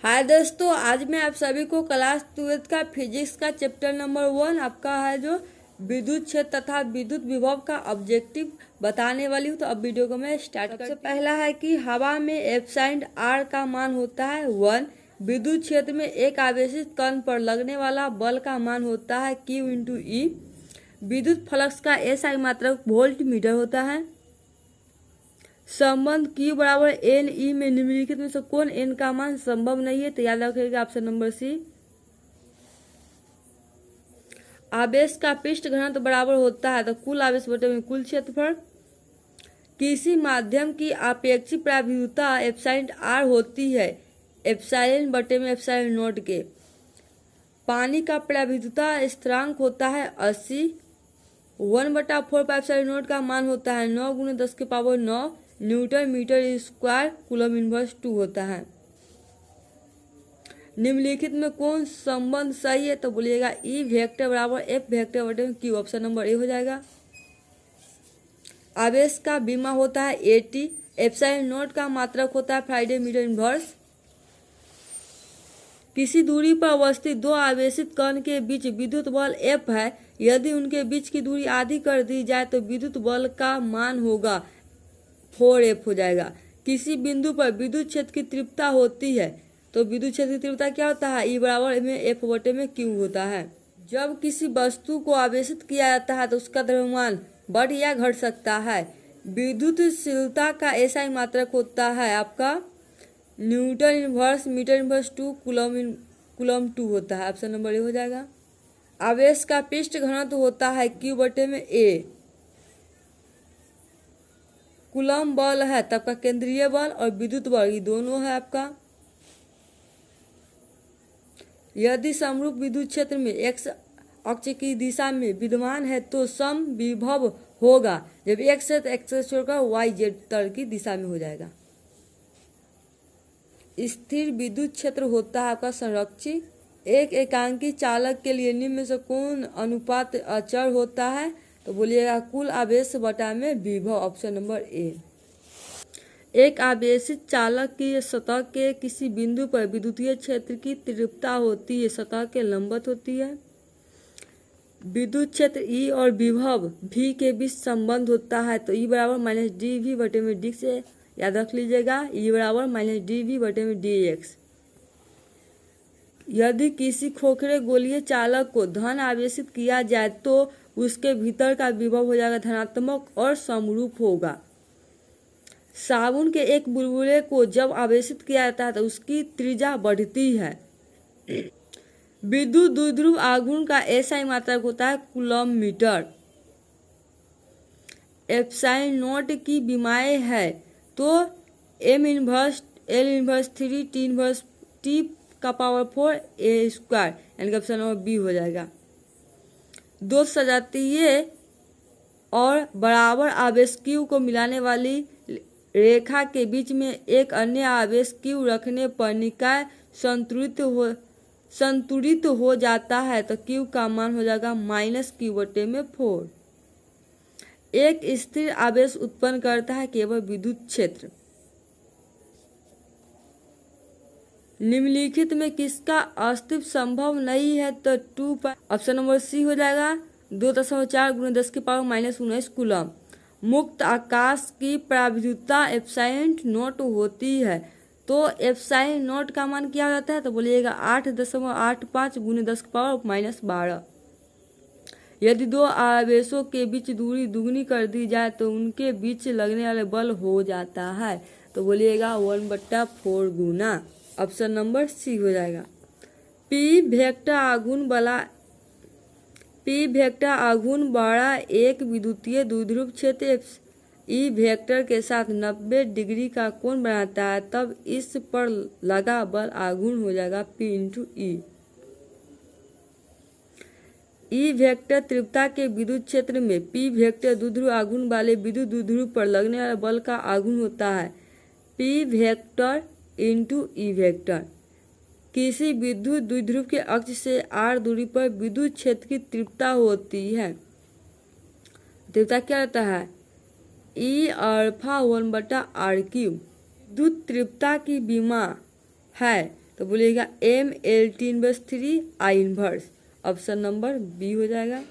हाय दोस्तों, आज मैं आप सभी को क्लास 12 का फिजिक्स का चैप्टर नंबर 1 आपका है जो विद्युत क्षेत्र तथा विद्युत विभव का ऑब्जेक्टिव बताने वाली हूँ। तो अब वीडियो को मैं स्टार्ट करती हूँ। सबसे पहला है कि हवा में एप्साइड आर का मान होता है 1। विद्युत क्षेत्र में एक आवेशित कण पर लगने वाला बल का मान होता है Q इंटू ई। विद्युत फ्लक्स का SI मात्रक वोल्ट मीटर होता है। संबंध Q बराबर एन ई में निम्नलिखित में से कौन n का मान संभव नहीं है? तो याद रखिएगा ऑप्शन नंबर सी। आवेश का पृष्ठ घनत्व बराबर होता है तो कुल आवेश बटे में कुल क्षेत्रफल। किसी माध्यम की आपेक्षिक प्राविद्युता एप्साइलन आर होती है एप्साइलन बटे में एप्साइलन नोट के। पानी का प्राविद्युता स्थिरांक होता है 80। 1/4 एप्साइलन नोट का मान होता है 9 × 10⁹ newton metre square coulomb inverse 2 होता है। निम्नलिखित में कौन संबंध सही है? तो बोलिएगा ई वेक्टर बराबर एफ वेक्टर बटे में क्यू। ऑप्शन नंबर ए हो जाएगा। आवेश का बीमा होता है 80। एप्साइलन नोट का मात्रक होता है फ्राइडे मीटर इनवर्स। किसी दूरी पर अवस्थित दो आवेशित कण के बीच विद्युत बल F है। यदि उनके बीच की दूरी आधी कर दी जाए तो विद्युत बल का मान होगा 4F हो जाएगा। किसी बिंदु पर विद्युत क्षेत्र की तीव्रता होती है तो विद्युत क्षेत्र की तीव्रता क्या होता है? E बराबर में F बटे में Q होता है। जब किसी वस्तु को आवेशित किया जाता है तो उसका द्रव्यमान बढ़ या घट सकता है। विद्युतशीलता का SI मात्रक होता है आपका newton inverse metre inverse 2 coulomb 2 होता है। ऑप्शन नंबर ए हो जाएगा। आवेश का पृष्ठ घनत्व होता है Q बटे में A। कूलम बल है तब का केंद्रीय बल और विद्युत बल ये दोनों है आपका। यदि समरूप विद्युत क्षेत्र में x अक्ष की दिशा में विद्यमान है तो सम विभव होगा। जब x है तो x से छोड़कर YZ तल की दिशा में हो जाएगा। स्थिर विद्युत क्षेत्र होता है आपका संरक्षित। एक एकांकी चालक के लिए निम्न में से कौन अनुपात अचर होता है? तो बोलिएगा कुल आवेश बटा में विभव। Option number A. एक आवेशित चालक की सतह के किसी बिंदु पर विद्युतीय क्षेत्र की तीव्रता होती है, सतह के लंबवत होती है। विद्युत क्षेत्र E और विभव V के बीच संबंध होता है तो E बराबर -dV बटे में dx से याद रख लीजिएगा। E बराबर -dV बटे में dx। यदि किसी खोखले गोलीय चालक को धन आवेशित किया जाए तो उसके भीतर का विभव हो जाएगा धनात्मक और समरूप होगा। साबुन के एक बुलबुले को जब आवेशित किया जाता है तो उसकी त्रिज्या बढ़ती है। विद्युत द्विध्रुव आघूर्ण का SI मात्रक होता है कूलम मीटर। एप्साइलन नोट की विमाएँ है तो M inverse L inverse 3 T inverse T का पावर 4 A स्क्वायर यानी कि ऑप्शन नंबर बी हो जाएगा। दो सजातीय और बराबर आवेश Q को मिलाने वाली रेखा के बीच में एक अन्य आवेश Q रखने पर निकाय संतुलित हो जाता है तो Q का मान हो जाएगा -Q बटे में 4। एक स्थिर आवेश उत्पन्न करता है केवल विद्युत क्षेत्र। निम्नलिखित में किसका अस्तित्व संभव नहीं है? तो 2 ऑप्शन नंबर सी हो जाएगा 2.4 × 10⁻⁻19 कूलम। मुक्त आकाश की प्राविद्युता एप्साइलन नोट होती है तो एप्साइलन नोट का मान क्या हो जाता है? तो बोलिएगा 8.85 × 10⁻12। यदि दो आवेशों के बीच दूरी दुगनी कर दी जाए तो उनके बीच लगने वाले बल हो जाता है तो बोलिएगा 1/4 गुना। ऑप्शन नंबर सी हो जाएगा। P वेक्टर आघूर्ण बड़ा एक विद्युतीय द्विध्रुव क्षेत्र E वेक्टर के साथ 90 डिग्री का कोण बनाता है तब इस पर लगा बल आघूर्ण हो जाएगा P इंटू ई। E वेक्टर तीव्रता के विद्युत क्षेत्र में P वेक्टर द्विध्रुव आघूर्ण वाले विद्युत द्विध्रुव पर लगने वाले बल का आघूर्ण होता है P vector into E vector. किसी विद्युत द्विध्रुव के अक्ष से r दूरी पर विद्युत क्षेत्र की तीव्रता होती है। तीव्रता क्या होता है? E α 1/r3। विद्युत तीव्रता की विमा है तो बोलिएगा M(L)T−3 I inverse. Option number B हो जाएगा।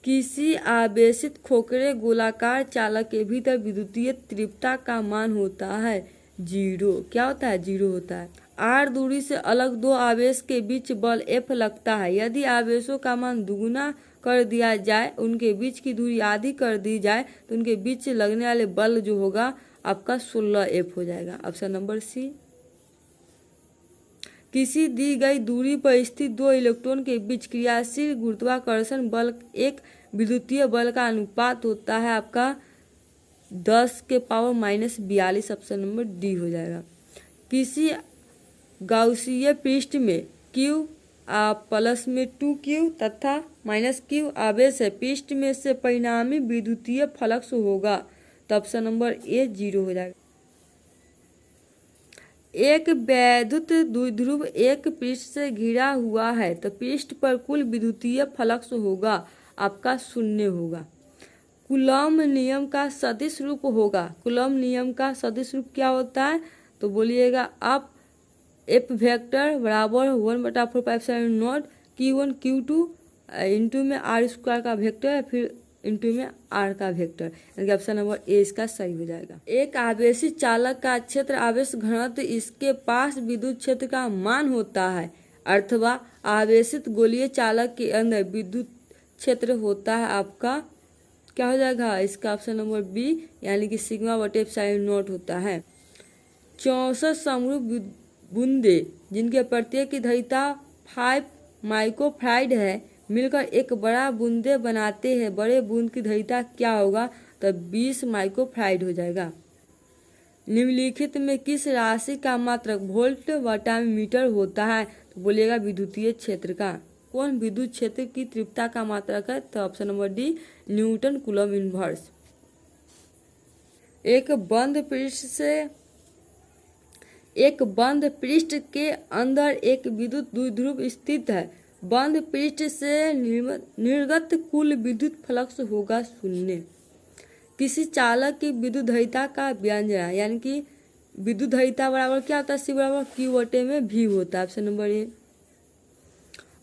किसी आवेशित खोखले गोलाकार चालक के भीतर विद्युतीय तीव्रता का मान होता है 0। क्या होता है? 0 होता है। r दूरी से अलग दो आवेश के बीच बल F लगता है। यदि आवेशों का मान दुगुना कर दिया जाए, उनके बीच की दूरी आधी कर दी जाए, तो उनके बीच लगने वाले बल जो होगा आपका 16F हो जाएगा। Option number C. किसी दी गई दूरी पर स्थित दो इलेक्ट्रॉन के बीच क्रियाशील गुरुत्वाकर्षण बल एक विद्युतीय बल का अनुपात होता है आपका 10⁻42। ऑप्शन नंबर डी हो जाएगा। किसी गाउसीय पृष्ठ में Q प्लस में 2Q तथा -Q आवेश है। पृष्ठ में से परिणामी विद्युतीय फ्लक्स होगा, तो ऑप्शन नंबर ए 0 हो जाएगा। एक वैद्युत द्विध्रुव एक पृष्ठ से घिरा हुआ है, तो पृष्ठ पर कुल विद्युतीय फ्लक्स होगा आपका 0 होगा। कूलॉम नियम का सदिश रूप होगा। कूलॉम नियम का सदिश रूप क्या होता है? तो बोलिएगा आप F वेक्टर बराबर 1/4πε0 Q1 Q2 इंटू में r² का वेक्टर, फिर इंटू में r का वेक्टर, यानी कि ऑप्शन नंबर ए इसका सही हो जाएगा। एक आवेशित चालक का क्षेत्र आवेश घनत्व इसके पास विद्युत क्षेत्र का मान होता है, अथवा आवेशित गोलीय चालक के अंदर विद्युत क्षेत्र होता है आपका क्या हो जाएगा? इसका ऑप्शन नंबर बी, यानी कि σ/ε0 होता है। 64 समरूप बूंदे जिनके प्रत्येक की धारिता 5 माइक्रोफैराड है मिलकर एक बड़ा बूंदे बनाते हैं। बड़े बूंद की धारिता क्या होगा? तो 20 माइक्रोफैराड हो जाएगा। निम्नलिखित में किस राशि का मात्रक वोल्ट/मीटर होता है? तो बोलिएगा विद्युतीय क्षेत्र का। कौन विद्युत क्षेत्र की तीव्रता का मात्रक है? तो option number D Newton coulomb inverse. एक बंद पृष्ठ के अंदर एक विद्युत द्विध्रुव स्थित है। बंद पृष्ठ से निर्गत कुल विद्युत फ्लक्स होगा 0। किसी चालक की विद्युत धारिता का व्यंजक, यानी कि विद्युत धारिता बराबर क्या होता है? C बराबर Q/V होता है। Option number A.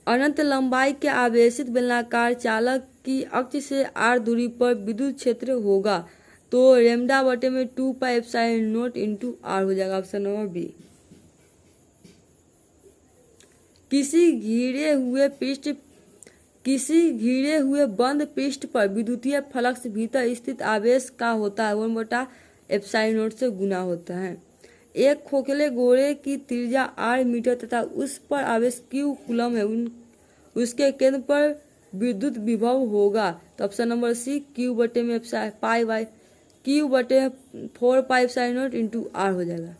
अनंत लंबाई के आवेशित बेलनाकार चालक की अक्ष से r दूरी पर विद्युत क्षेत्र होगा, तो λ/2πε0 इंटू r हो जाएगा। Option number B. किसी घिरे हुए बंद पृष्ठ पर विद्युतीय फ्लक्स भीतर स्थित आवेश का होता है 1/ε0 से गुना होता है। एक खोखले गोले की त्रिज्या r मीटर तथा उस पर आवेश Q कूलम है, उसके केंद्र पर विद्युत विभव होगा, तो option number C Q/4πε0 into r हो जाएगा।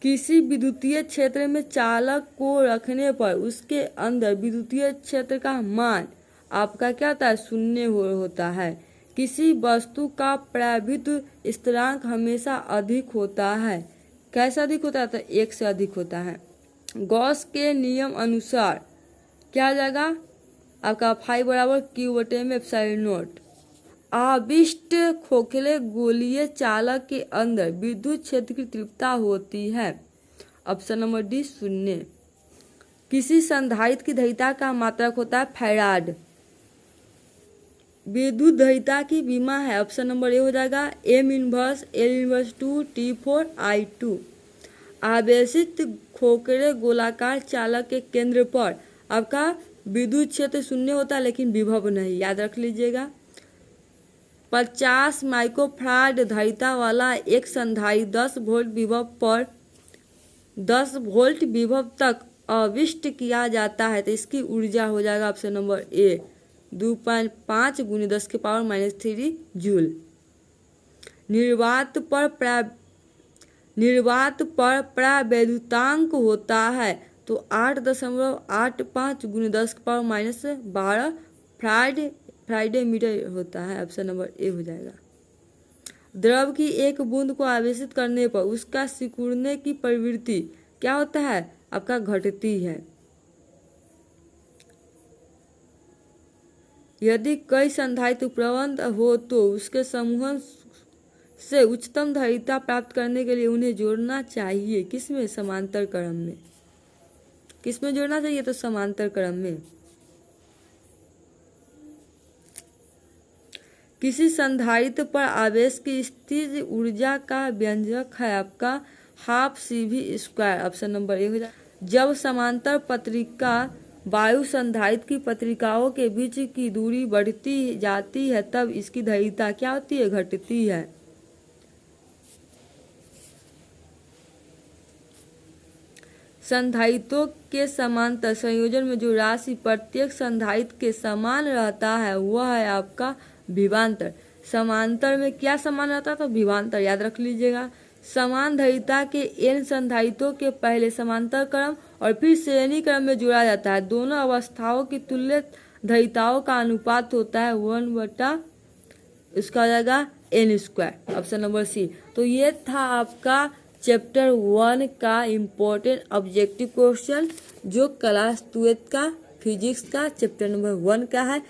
किसी विद्युतीय क्षेत्र में चालक को रखने पर उसके अंदर विद्युतीय क्षेत्र का मान आपका क्या होता है? 0 होता है। किसी वस्तु का पराविद्युत स्थिरांक हमेशा अधिक होता है। कैसे अधिक होता है? तो 1 से अधिक होता है। गॉस के नियम अनुसार क्या हो जाएगा आपका 5 बराबर Q/ε0। आविष्ट खोखले गोलीय चालक के अंदर विद्युत क्षेत्र की तीव्रता होती है। Option number D 0। किसी संधारित्र की धारिता का मात्रक होता है फैराड। विद्युत धारिता की विमा है। ऑप्शन नंबर ए हो जाएगा M inverse L inverse 2 T4 I2। आवेशित खोखले गोलाकार चालक के केंद्र पर आपका विद्युत क्षेत्र 0 होता है, लेकिन विभव नहीं, याद रख लीजिएगा। 50 माइक्रोफैराड धारिता वाला एक संधारित्र 10 वोल्ट विभव पर 10 वोल्ट विभव तक आविष्ट किया जाता है, तो इसकी ऊर्जा हो जाएगा ऑप्शन नंबर ए 2.5 × 10⁻³ जूल। निर्वात पर परावैद्युतांक होता है, तो 8.85 × 10⁻12 फैराड मीटर होता है। ऑप्शन नंबर ए हो जाएगा। द्रव की एक बूंद को आवेशित करने पर उसका सिकुड़ने की प्रवृत्ति क्या होता है? आपका घटती है। यदि कई संधारित्र प्रबंध हो तो उसके समूह से उच्चतम धारिता प्राप्त करने के लिए उन्हें जोड़ना चाहिए। किसमें? समांतर क्रम में। किसमें जोड़ना चाहिए? तो समांतर क्रम में। किसी संधारित्र पर आवेश की स्थिर ऊर्जा का व्यंजक है आपका हाफ CV²। Option number 1। जब समांतर पत्रिका वायु संधारित्र की पत्रिकाओं के बीच की दूरी बढ़ती जाती है तब इसकी धारिता क्या होती है? घटती है। संधारित्रों के समांतर संयोजन में जो राशि प्रत्येक संधारित्र के समान रहता है वह है आपका विभवांतर। समांतर में क्या समान रहता है? तो विभवांतर याद रख लीजिएगा। समान धारिता के n संधारित्रों के पहले समांतर क्रम और फिर श्रेणी क्रम में जोड़ा जाता है। दोनों अवस्थाओं की तुल्य धारिताओं का अनुपात होता है 1/, इसका हो जाएगा n²। Option number C। तो ये था आपका चैप्टर 1 का इम्पोर्टेंट ऑब्जेक्टिव क्वेश्चन जो क्लास 12 का फिजिक्स का चैप्टर नंबर 1 का है।